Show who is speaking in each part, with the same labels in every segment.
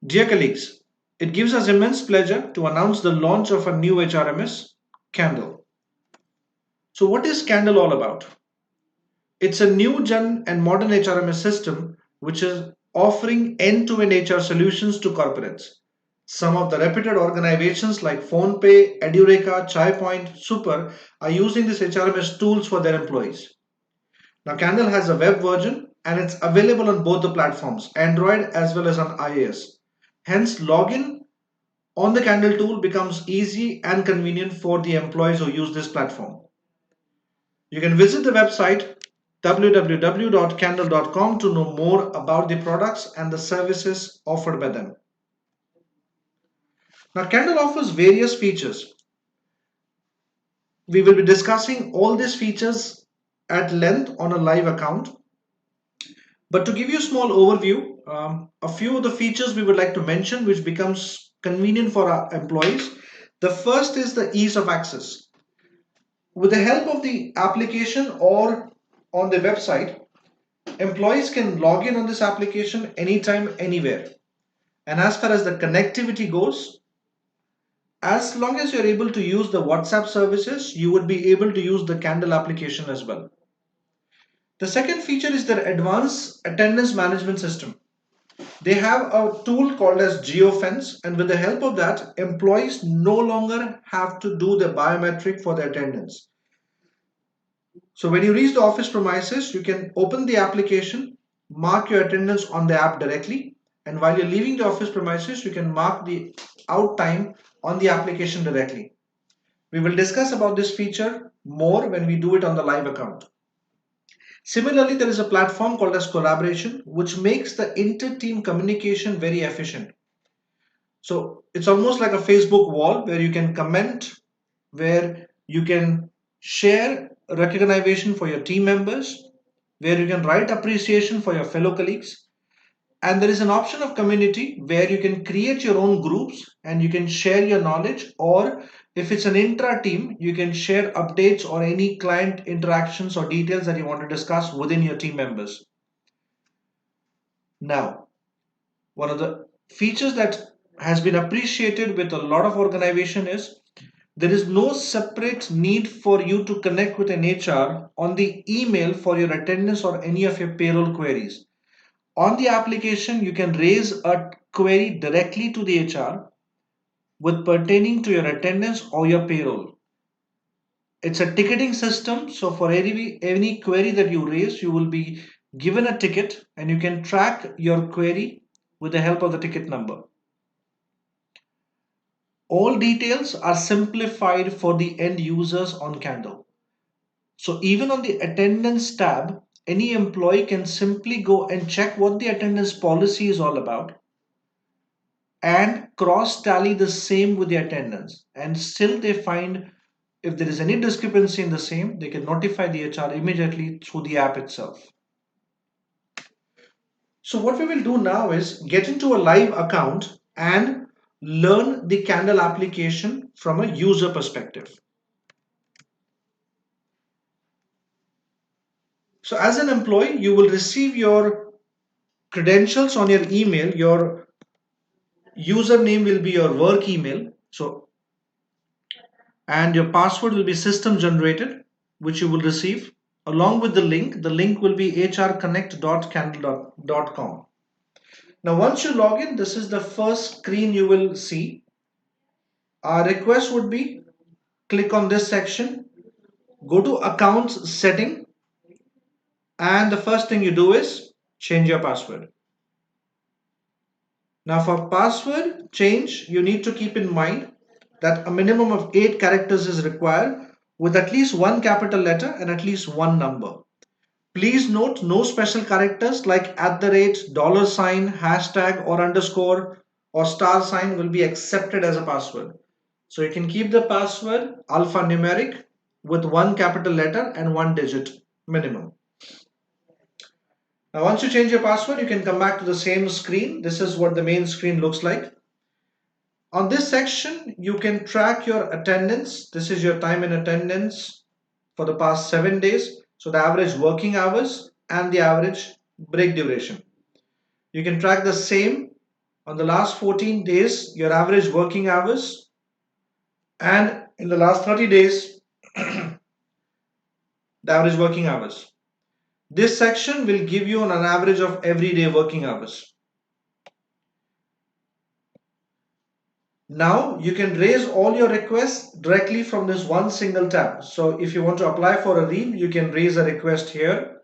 Speaker 1: Dear colleagues, it gives us immense pleasure to announce the launch of a new HRMS, Qandle. So, what is Qandle all about? It's a new gen and modern HRMS system which is offering end-to-end HR solutions to corporates. Some of the reputed organizations like PhonePe, Edureka, ChaiPoint, Super are using these HRMS tools for their employees. Now, Qandle has a web version and it's available on both the platforms, Android as well as on iOS. Hence, login on the Qandle tool becomes easy and convenient for the employees who use this platform. You can visit the website www.candle.com to know more about the products and the services offered by them. Now, Candle offers various features. We will be discussing all these features at length on a live account. But to give you a small overview, a few of the features we would like to mention which becomes convenient for our employees. The first is the ease of access. With the help of the application or on the website, employees can log in on this application anytime, anywhere. And as far as the connectivity goes, as long as you're able to use the WhatsApp services, you would be able to use the Candle application as well. The second feature is their advanced attendance management system. They have a tool called as GeoFence, and with the help of that, employees no longer have to do the biometric for their attendance. So when you reach the office premises, you can open the application, mark your attendance on the app directly, and while you're leaving the office premises, you can mark the out time on the application directly. We will discuss about this feature more when we do it on the live account. Similarly, there is a platform called as Collaboration, which makes the inter-team communication very efficient. So it's almost like a Facebook wall where you can comment, where you can share recognition for your team members, where you can write appreciation for your fellow colleagues. And there is an option of community where you can create your own groups and you can share your knowledge, or if it's an intra team, you can share updates or any client interactions or details that you want to discuss within your team members. Now, one of the features that has been appreciated with a lot of organization is there is no separate need for you to connect with an HR on the email for your attendance or any of your payroll queries. On the application, you can raise a query directly to the HR with pertaining to your attendance or your payroll. It's a ticketing system, so for any query that you raise, you will be given a ticket and you can track your query with the help of the ticket number. All details are simplified for the end users on Candle. So even on the attendance tab, any employee can simply go and check what the attendance policy is all about and cross tally the same with the attendance. And still they find if there is any discrepancy in the same, they can notify the HR immediately through the app itself. So what we will do now is get into a live account and learn the Candle application from a user perspective. So as an employee, you will receive your credentials on your email. Your username will be your work email. So, and your password will be system generated, which you will receive along with the link. The link will be hrconnect.candle.com. Now, once you log in, this is the first screen you will see. Our request would be click on this section, go to accounts setting, and the first thing you do is change your password. Now for password change, you need to keep in mind that a minimum of 8 characters is required with at least one capital letter and at least one number. Please note no special characters like at the rate, dollar sign, hashtag or underscore or star sign will be accepted as a password. So you can keep the password alphanumeric with one capital letter and one digit minimum. Now once you change your password, you can come back to the same screen. This is what the main screen looks like. On this section, you can track your attendance. This is your time in attendance for the past 7 days. So the average working hours and the average break duration. You can track the same on the last 14 days, your average working hours, and in the last 30 days, the average working hours. This section will give you an average of everyday working hours. Now you can raise all your requests directly from this one single tab. So if you want to apply for a leave, you can raise a request here.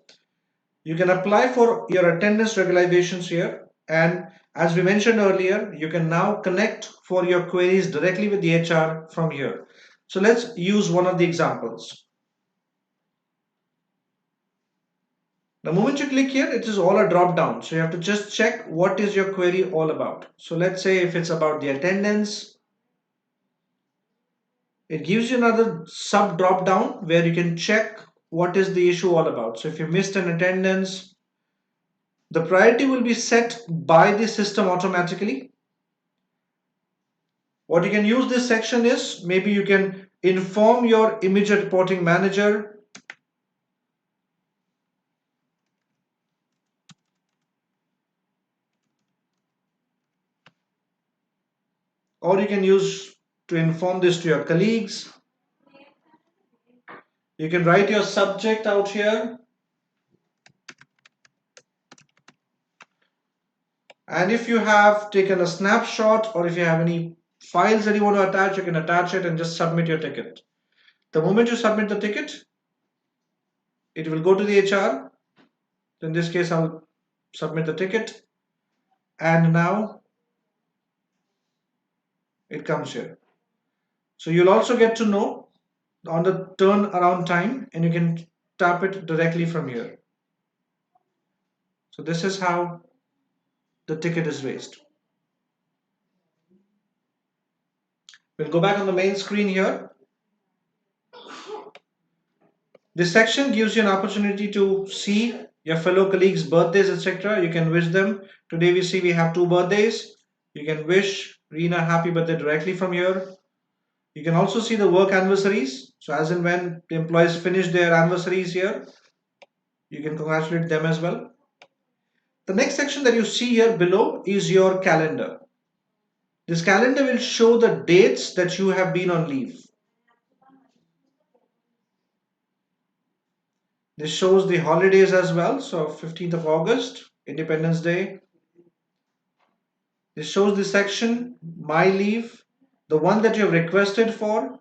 Speaker 1: You can apply for your attendance regulations here. And as we mentioned earlier, you can now connect for your queries directly with the HR from here. So let's use one of the examples. The moment you click here, it is all a drop down. So you have to just check what is your query all about. So let's say if it's about the attendance, it gives you another sub drop down where you can check what is the issue all about. So if you missed an attendance, the priority will be set by the system automatically. What you can use this section is, maybe you can inform your immediate reporting manager, or you can use to inform this to your colleagues. You can write your subject out here. And if you have taken a snapshot or if you have any files that you want to attach, you can attach it and just submit your ticket. The moment you submit the ticket, it will go to the HR. In this case, I'll submit the ticket. And now it comes here. So you'll also get to know on the turnaround time and you can tap it directly from here. So this is how the ticket is raised. We'll go back on the main screen here. This section gives you an opportunity to see your fellow colleagues' birthdays, etc. You can wish them. Today we see we have 2 birthdays. You can wish Reena happy birthday directly from here. You can also see the work anniversaries. So as and when the employees finish their anniversaries here, you can congratulate them as well. The next section that you see here below is your calendar. This calendar will show the dates that you have been on leave. This shows the holidays as well. So 15th of August, Independence Day. This shows the section, My Leave, the one that you have requested for,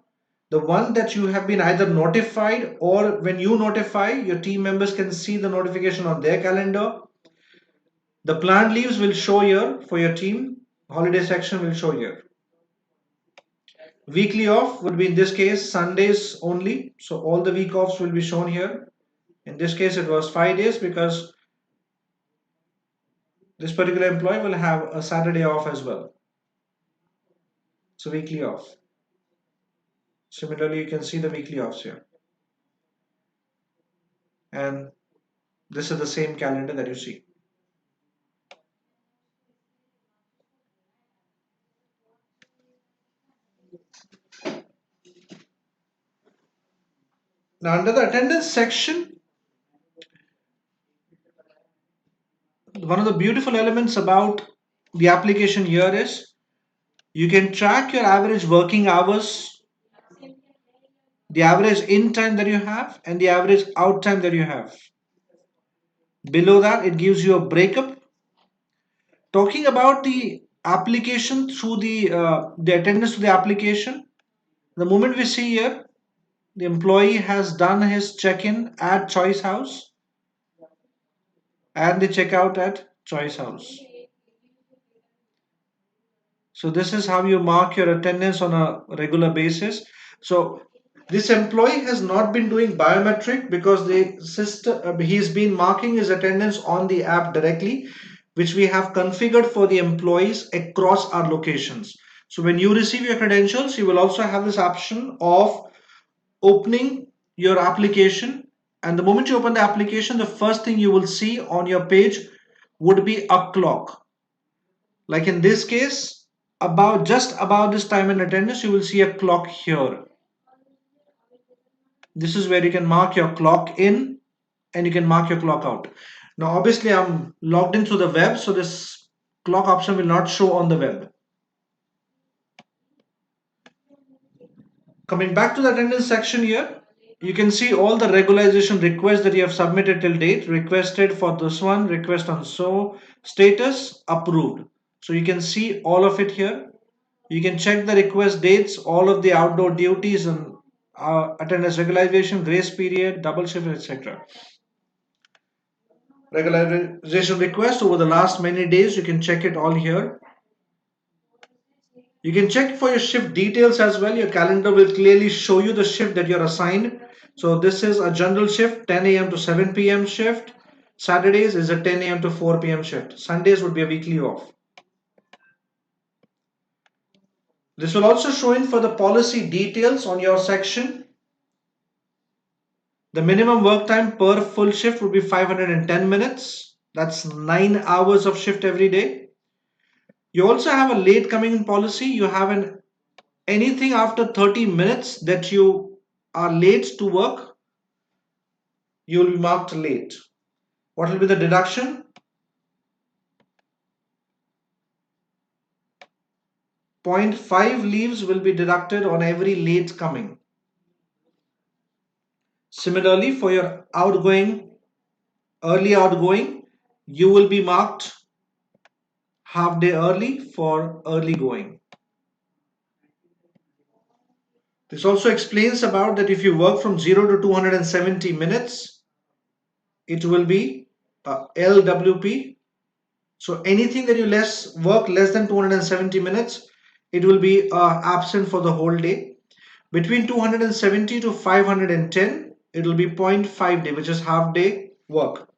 Speaker 1: the one that you have been either notified, or when you notify, your team members can see the notification on their calendar. The planned leaves will show here for your team. Holiday section will show here. Weekly off would be in this case Sundays only. So all the week offs will be shown here. In this case, it was 5 days because this particular employee will have a Saturday off as well. So weekly off. Similarly, you can see the weekly offs here. And this is the same calendar that you see. Now under the attendance section, one of the beautiful elements about the application here is you can track your average working hours, the average in time that you have, and the average out time that you have. Below that, it gives you a breakup. Talking about the application through the attendance to the application, the moment we see here, the employee has done his check-in at Choice House and the checkout at Choice House. So this is how you mark your attendance on a regular basis. So this employee has not been doing biometric because the system he's been marking his attendance on the app directly, which we have configured for the employees across our locations. So when you receive your credentials, you will also have this option of opening your application, and the moment you open the application, the first thing you will see on your page would be a clock. Like in this case, about just about this time and attendance, you will see a clock here. This is where you can mark your clock in and you can mark your clock out. Now obviously I'm logged in through the web, so this clock option will not show on the web. Coming back to the attendance section here, you can see all the regularization requests that you have submitted till date. Requested for this one, request on so, status approved. So you can see all of it here. You can check the request dates, all of the outdoor duties and attendance regularization, grace period, double shift, etc. Regularization request over the last many days, you can check it all here. You can check for your shift details as well. Your calendar will clearly show you the shift that you're assigned. So this is a general shift, 10 a.m. to 7 p.m. shift. Saturdays is a 10 a.m. to 4 p.m. shift. Sundays would be a weekly off. This will also show in for the policy details on your section. The minimum work time per full shift would be 510 minutes. That's 9 hours of shift every day. You also have a late coming in policy. You have an anything after 30 minutes that you are late to work, you will be marked late. What will be the deduction? 0.5 leaves will be deducted on every late coming. Similarly, for your early outgoing, you will be marked half day early for early going. This also explains about that if you work from 0 to 270 minutes, it will be LWP. So anything that you work less than 270 minutes, it will be absent for the whole day. Between 270 to 510, it will be 0.5 day, which is half day work.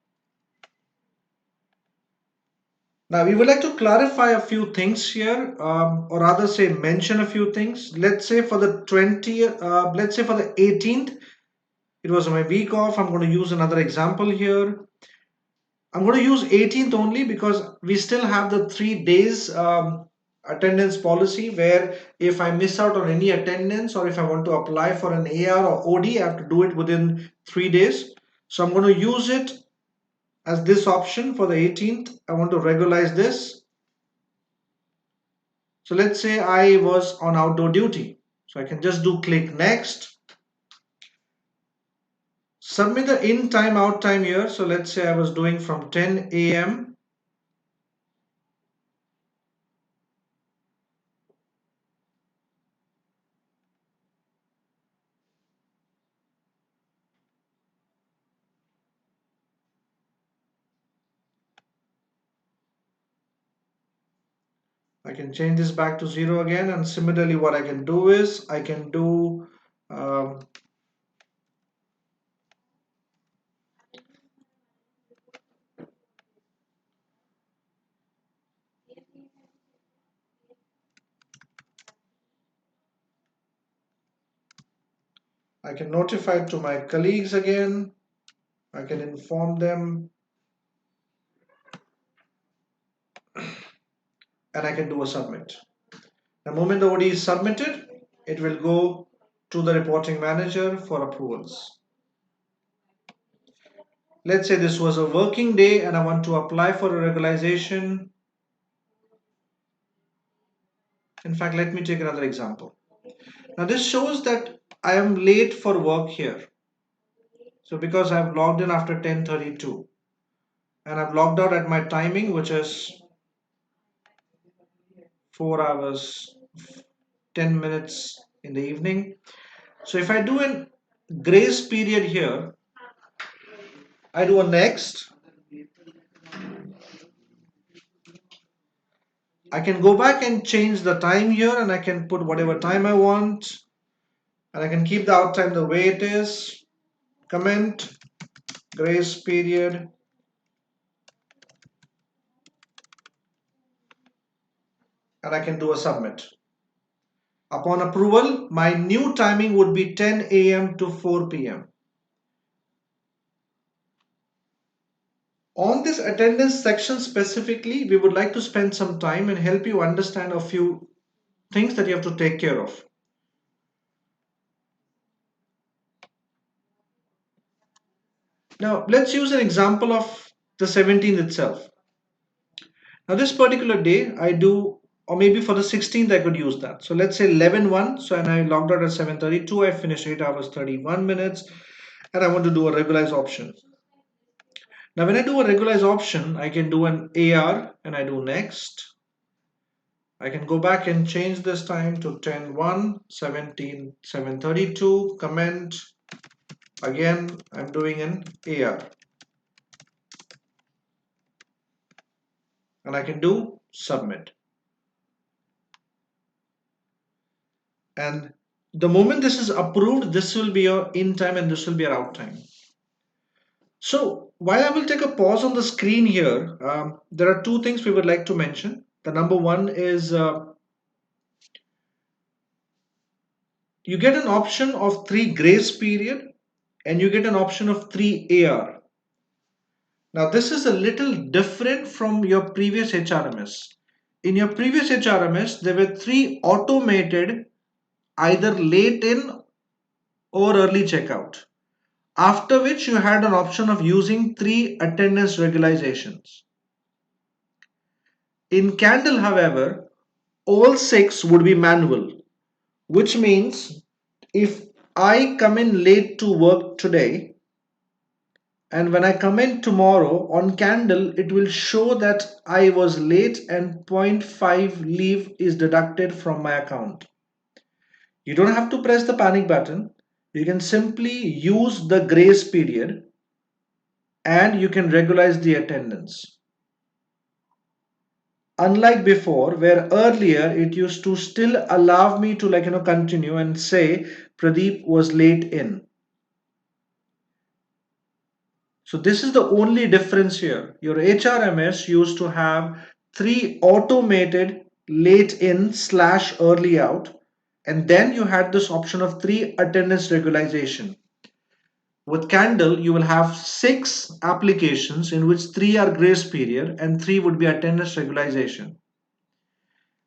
Speaker 1: Now we would like to clarify a few things here, or rather say mention a few things. Let's say for the 18th, it was my week off. I'm going to use another example here. I'm going to use 18th only because we still have the 3 days attendance policy where if I miss out on any attendance or if I want to apply for an AR or OD, I have to do it within 3 days. So I'm going to use it as this option for the 18th. I want to regularize this. So let's say I was on outdoor duty. So I can just do click next. Submit the in time, out time here. So let's say I was doing from 10 a.m. I can change this back to 0 again, and similarly what I can do is I can do um, I can notify to my colleagues again. I can inform them and I can do a submit. The moment the OD is submitted, it will go to the reporting manager for approvals. Let's say this was a working day and I want to apply for a regularization. In fact, let me take another example. Now this shows that I am late for work here. So because I've logged in after 10:32 and I've logged out at my timing, which is 4 hours 10 minutes in the evening. So if I do a grace period here, I do a next, I can go back and change the time here and I can put whatever time I want and I can keep the out time the way it is. Comment, grace period, and I can do a submit. Upon approval, my new timing would be 10 a.m. to 4 p.m. On this attendance section specifically, we would like to spend some time and help you understand a few things that you have to take care of. Now, let's use an example of the 17th itself. Now this particular day I do, or maybe for the 16th I could use that. So let's say 11:01. So and I logged out at 7:32. I finished 8 hours 31 minutes, and I want to do a regularized option. Now when I do a regularized option, I can do an AR and I do next. I can go back and change this time to 10:01, 7:32, comment. Again, I'm doing an AR and I can do submit. And the moment this is approved, this will be your in time and this will be your out time. So while I will take a pause on the screen here, there are two things we would like to mention. The number one is you get an option of 3 grace period and you get an option of 3 AR. Now this is a little different from your previous HRMS. In your previous HRMS, there were 3 automated either late in or early checkout. After which you had an option of using 3 attendance regularizations. In Qandle, however, all 6 would be manual, which means if I come in late to work today, and when I come in tomorrow on Qandle, it will show that I was late and zero point 0.5 leave is deducted from my account. You don't have to press the panic button. You can simply use the grace period and you can regularize the attendance. Unlike before, where earlier it used to still allow me to continue and say Pradeep was late in. So this is the only difference here. Your HRMS used to have 3 automated late in / early out, and then you had this option of 3 attendance regularization. With Qandle, you will have 6 applications in which 3 are grace period and 3 would be attendance regularization.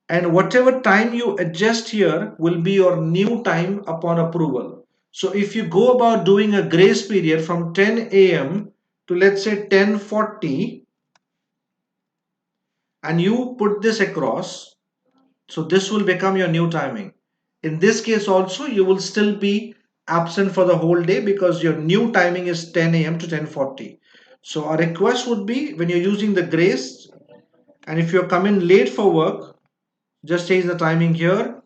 Speaker 1: And whatever time you adjust here will be your new time upon approval. So if you go about doing a grace period from 10 a.m. to let's say 10:40 and you put this across, so this will become your new timing. In this case also you will still be absent for the whole day because your new timing is 10 a.m. to 10:40. So our request would be when you're using the grace and if you're coming late for work, just change the timing here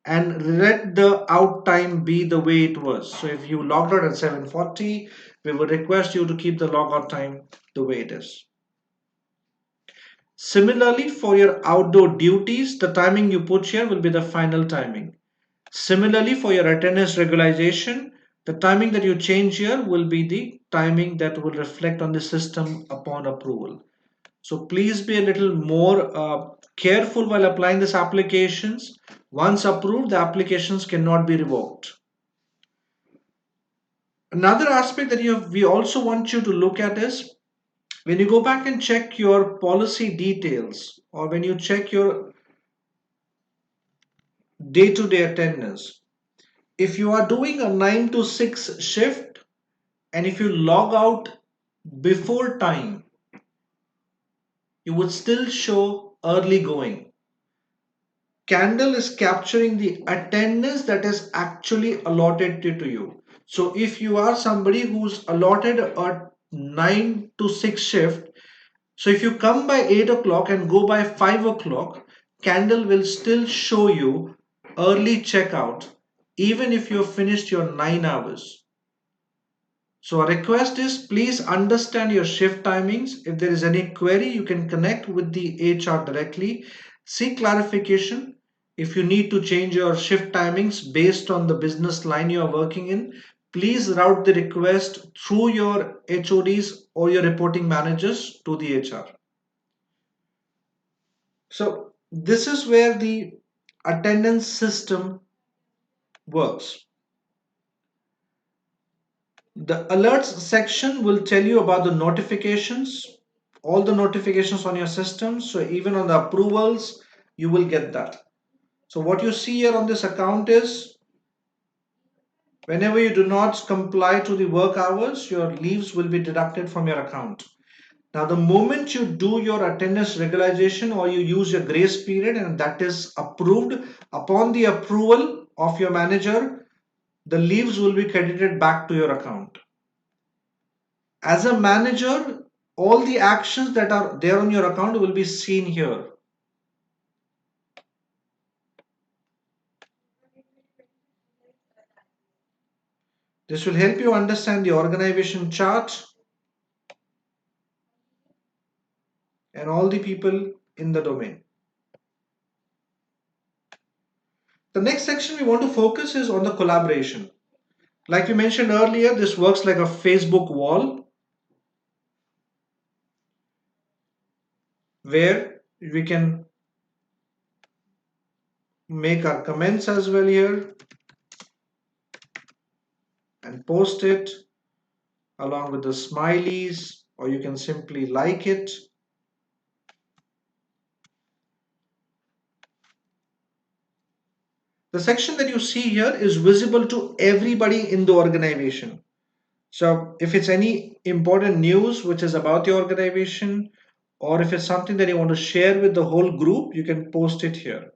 Speaker 1: and let the out time be the way it was. So if you logged out at 7:40, we would request you to keep the logout time the way it is. Similarly, for your outdoor duties, the timing you put here will be the final timing. Similarly, for your attendance regularization, the timing that you change here will be the timing that will reflect on the system upon approval. So please be a little more careful while applying these applications. Once approved, the applications cannot be revoked. Another aspect that we also want you to look at is when you go back and check your policy details or when you check your day-to-day attendance. If you are doing a 9 to 6 shift and if you log out before time, you would still show early going. Qandle is capturing the attendance that is actually allotted to you. So if you are somebody who's allotted a 9 to 6 shift, so if you come by 8 o'clock and go by 5 o'clock, Qandle will still show you early checkout even if you have finished your 9 hours. So a request is please understand your shift timings. If there is any query, you can connect with the HR directly. Seek clarification. If you need to change your shift timings based on the business line you are working in, please route the request through your HODs or your reporting managers to the HR. So this is where the attendance system works. The alerts section will tell you about the notifications, all the notifications on your system. So even on the approvals, you will get that. So what you see here on this account is whenever you do not comply to the work hours, your leaves will be deducted from your account. Now, the moment you do your attendance regularization or you use your grace period and that is approved, upon the approval of your manager, the leaves will be credited back to your account. As a manager, all the actions that are there on your account will be seen here. This will help you understand the organization chart and all the people in the domain. The next section we want to focus is on the collaboration. Like we mentioned earlier, this works like a Facebook wall where we can make our comments as well here and post it along with the smileys, or you can simply like it. The section that you see here is visible to everybody in the organization. So if it's any important news which is about the organization, or if it's something that you want to share with the whole group, you can post it here.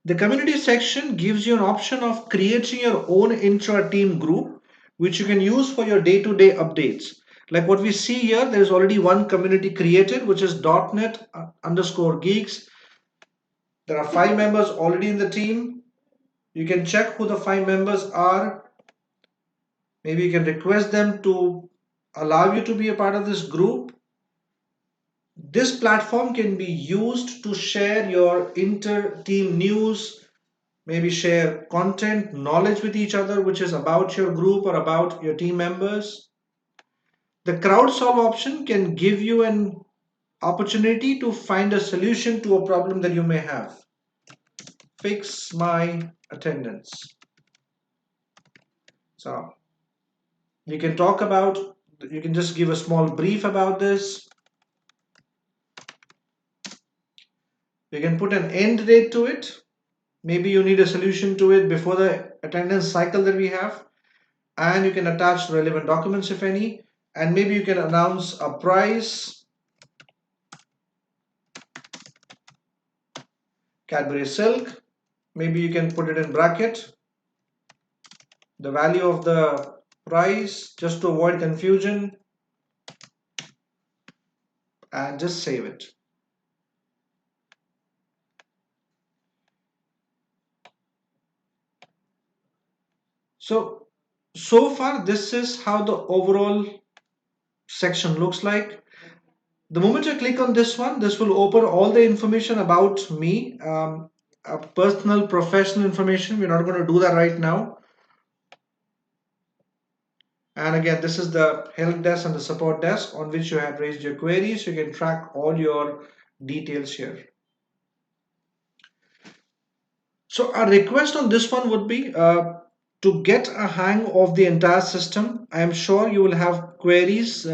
Speaker 1: The community section gives you an option of creating your own intra-team group, which you can use for your day-to-day updates. Like what we see here, there is already one community created, which is .NET underscore geeks. There are 5 members already in the team. You can check who the 5 members are. Maybe you can request them to allow you to be a part of this group. This platform can be used to share your inter-team news, maybe share content, knowledge with each other, which is about your group or about your team members. The crowd solve option can give you an opportunity to find a solution to a problem that you may have. Fix my attendance. So you can talk about, you can just give a small brief about this. You can put an end date to it. Maybe you need a solution to it before the attendance cycle that we have. And you can attach relevant documents if any. And maybe you can announce a price. Cadbury Silk. Maybe you can put it in bracket. The value of the price just to avoid confusion. And just save it. So far this is how the overall section looks like. The moment you click on this one, this will open all the information about me, personal, professional information. We're not going to do that right now. And again, this is the help desk and the support desk on which you have raised your queries. You can track all your details here. So a request on this one would be to get a hang of the entire system. I am sure you will have queries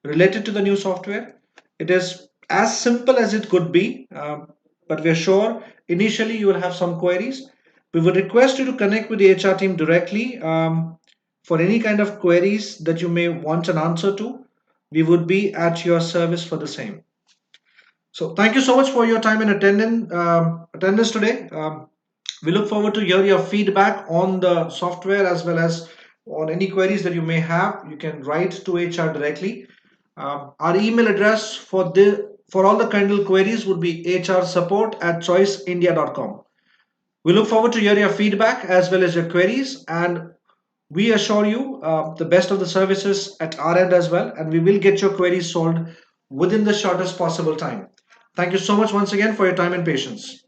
Speaker 1: related to the new software. It is as simple as it could be, but we're sure initially you will have some queries. We would request you to connect with the HR team directly for any kind of queries that you may want an answer to. We would be at your service for the same. So thank you so much for your time and attendance today. We look forward to hear your feedback on the software as well as on any queries that you may have. You can write to HR directly. Our email address for all the Qandle queries would be hrsupport@choiceindia.com. We look forward to hear your feedback as well as your queries, and we assure you the best of the services at our end as well, and we will get your queries solved within the shortest possible time. Thank you so much once again for your time and patience.